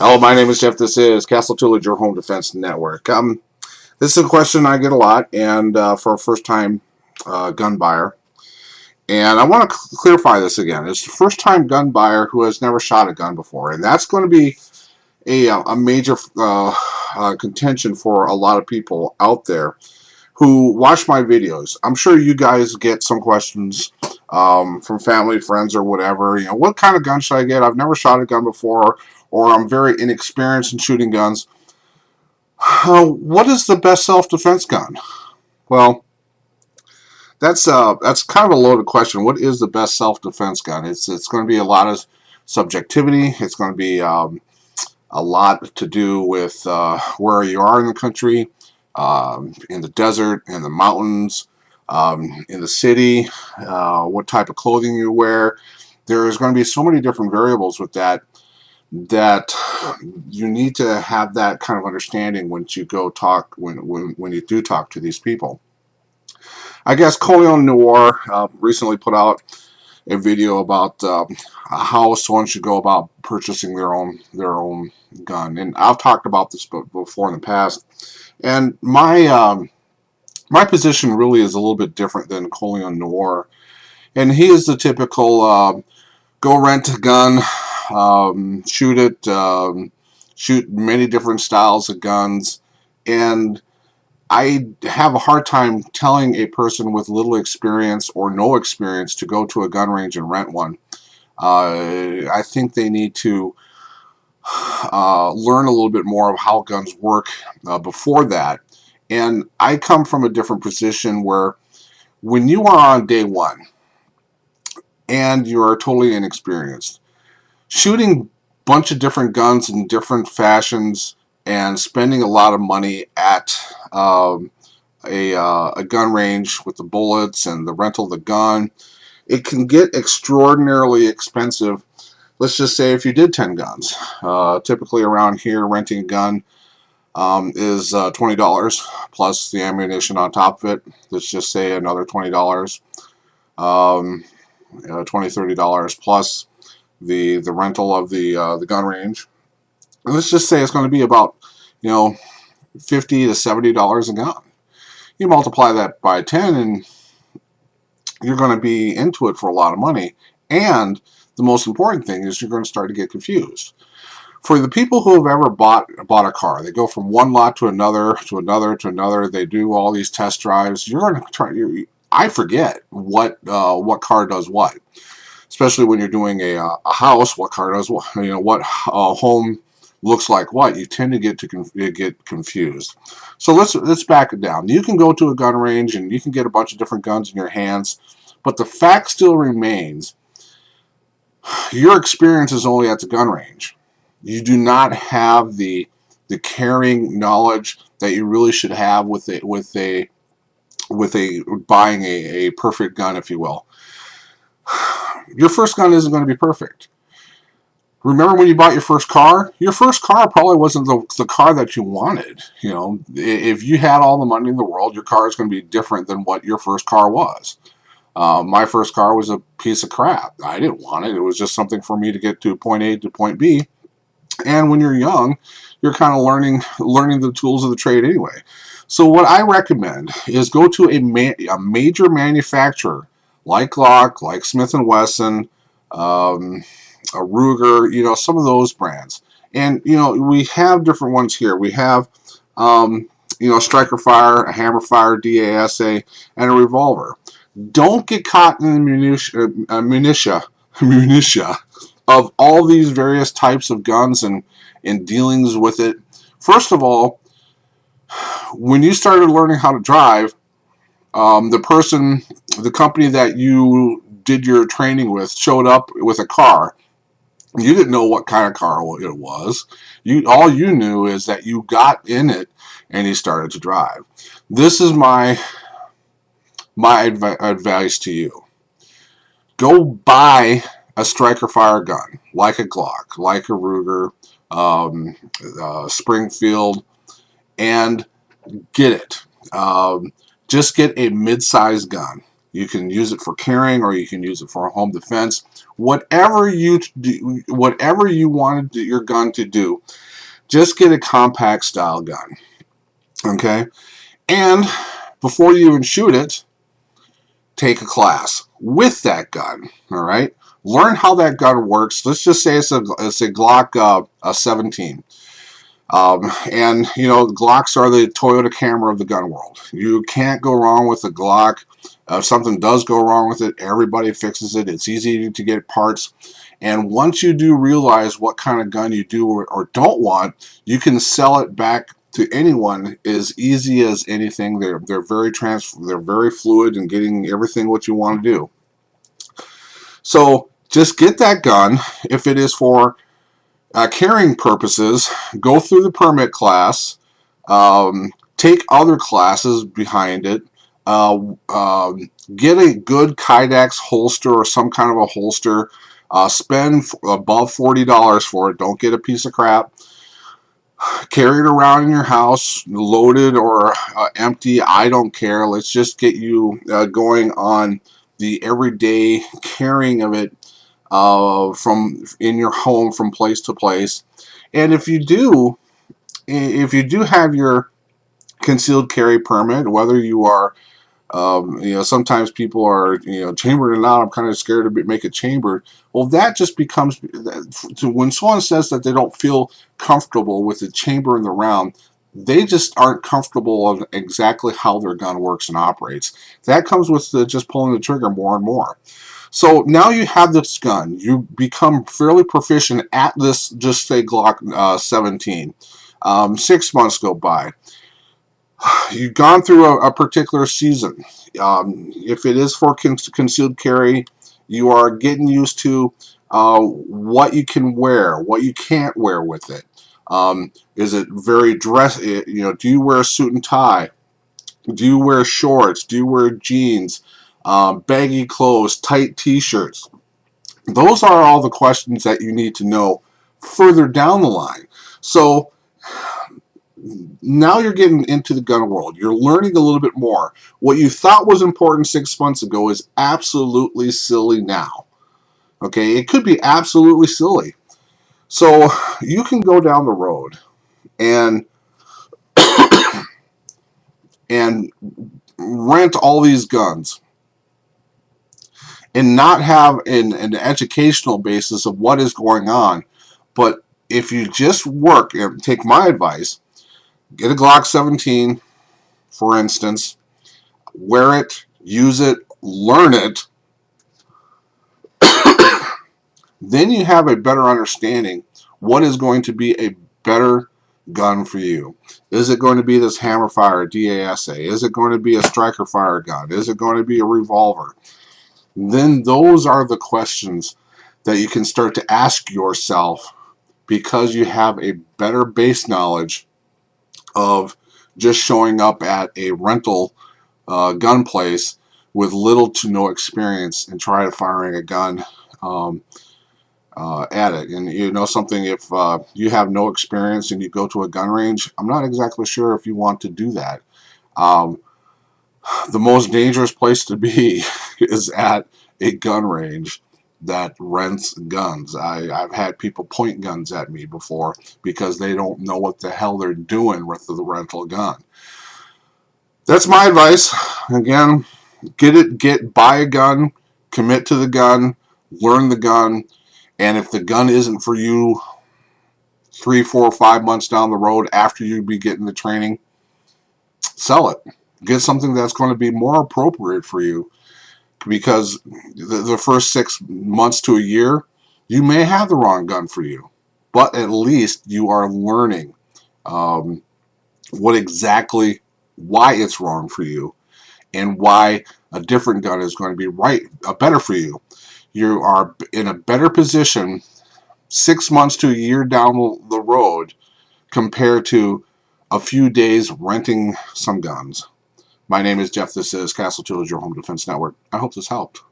Hello, my name is Jeff. This is Castle Tillage, your home defense network. This is a question I get a lot, and for a first-time gun buyer. And I want to clarify this again. It's the first-time gun buyer who has never shot a gun before, and that's going to be a major contention for a lot of people out there who watch my videos. I'm sure you guys get some questions from family, friends, or whatever. What kind of gun should I get? I've never shot a gun before, or I'm very inexperienced in shooting guns. What is the best self-defense gun? Well, that's kind of a loaded question. What is the best self-defense gun? It's going to be a lot of subjectivity. It's going to be a lot to do with where you are in the country, in the desert, in the mountains, in the city, what type of clothing you wear. There's going to be so many different variables with that you need to have that kind of understanding when you go talk when you do talk to these people. I guess Coleon Noir recently put out a video about how someone should go about purchasing their own gun, and I've talked about this before in the past. And my position really is a little bit different than Coleon Noir, and he is the typical go rent a gun, shoot it, shoot many different styles of guns, and I have a hard time telling a person with little experience or no experience to go to a gun range and rent one. I think they need to learn a little bit more of how guns work before that. And I come from a different position where when you are on day one and you are totally inexperienced, shooting a bunch of different guns in different fashions and spending a lot of money at a gun range with the bullets and the rental of the gun, it can get extraordinarily expensive. Let's just say if you did 10 guns. Typically around here, renting a gun is $20 plus the ammunition on top of it. Let's just say another $20, $20, $30 plus the rental of the gun range. And let's just say it's going to be about $50 to $70 a gun. You multiply that by 10 and you're going to be into it for a lot of money. And the most important thing is you're going to start to get confused. For the people who have ever bought a car, they go from one lot to another, to another, to another. They do all these test drives. You're going to try. I forget what car does what. Especially when you're doing a house, what car does what. What home looks like what. You tend to get confused. So let's back it down. You can go to a gun range and you can get a bunch of different guns in your hands, but the fact still remains: your experience is only at the gun range. You do not have the carrying knowledge that you really should have with buying a perfect gun, if you will. Your first gun isn't going to be perfect. Remember when you bought your first car? Your first car probably wasn't the car that you wanted. If you had all the money in the world, your car is going to be different than what your first car was. My first car was a piece of crap. I didn't want it. It was just something for me to get to point A to point B. And when you're young, you're kind of learning the tools of the trade anyway. So what I recommend is go to a major manufacturer like Glock, like Smith & Wesson, a Ruger, some of those brands. And, we have different ones here. We have, Striker Fire, a Hammer Fire, DASA, and a revolver. Don't get caught in the minutia of all these various types of guns and dealings with it. First of all, when you started learning how to drive, the company that you did your training with showed up with a car. You didn't know what kind of car it was. All you knew is that you got in it and you started to drive. This is my advice to you. Go buy a Striker Fire gun, like a Glock, like a Ruger, Springfield, and get it. Just get a mid-sized gun. You can use it for carrying, or you can use it for home defense. Whatever you do, whatever you want your gun to do, just get a compact style gun. Okay, and before you even shoot it, take a class with that gun. All right, learn how that gun works. Let's just say it's a Glock a 17. And you know, Glocks are the Toyota Camry of the gun world. You can't go wrong with a Glock. If something does go wrong with it, everybody fixes it. It's easy to get parts. And once you do realize what kind of gun you do or don't want, you can sell it back to anyone as easy as anything. They're very fluid in getting everything what you want to do. So just get that gun. If it is for carrying purposes, go through the permit class, take other classes behind it, get a good Kydex holster or some kind of a holster, spend above $40 for it, don't get a piece of crap, carry it around in your house, loaded or empty, I don't care, let's just get you going on the everyday carrying of it from in your home from place to place. And if you do have your concealed carry permit, whether you are you know, sometimes people are, you know, chambered or not, I'm kind of scared to make it chambered. Well, that just becomes, when someone says that they don't feel comfortable with the chamber in the round, they just aren't comfortable on exactly how their gun works and operates. That comes with just pulling the trigger more and more. So now you have this gun. You become fairly proficient at this, just say Glock 17. 6 months go by. You've gone through a particular season. If it is for concealed carry, you are getting used to what you can wear, what you can't wear with it. Is it very dress? You know, do you wear a suit and tie? Do you wear shorts? Do you wear jeans? Baggy clothes, tight t-shirts? Those are all the questions that you need to know further down the line. So now you're getting into the gun world. You're learning a little bit more. What you thought was important 6 months ago is absolutely silly now. Okay, it could be absolutely silly. So you can go down the road and and rent all these guns and not have an educational basis of what is going on. But if you just work, and take my advice, get a Glock 17, for instance, wear it, use it, learn it, then you have a better understanding what is going to be a better gun for you. Is it going to be this hammer fire DASA? Is it going to be a striker fire gun? Is it going to be a revolver? Then those are the questions that you can start to ask yourself, because you have a better base knowledge of just showing up at a rental gun place with little to no experience and try to firing a gun at it. And you know something, if you have no experience and you go to a gun range, I'm not exactly sure if you want to do that. The most dangerous place to be is at a gun range that rents guns. I've had people point guns at me before because they don't know what the hell they're doing with the rental gun. That's my advice. Again, buy a gun, commit to the gun, learn the gun, and if the gun isn't for you 3, 4, 5 months down the road after you be getting the training, sell it. Get something that's going to be more appropriate for you, because the first 6 months to a year, you may have the wrong gun for you, but at least you are learning why it's wrong for you, and why a different gun is going to be better for you. You are in a better position 6 months to a year down the road compared to a few days renting some guns. My name is Jeff. This is Castle Tools, your home defense network. I hope this helped.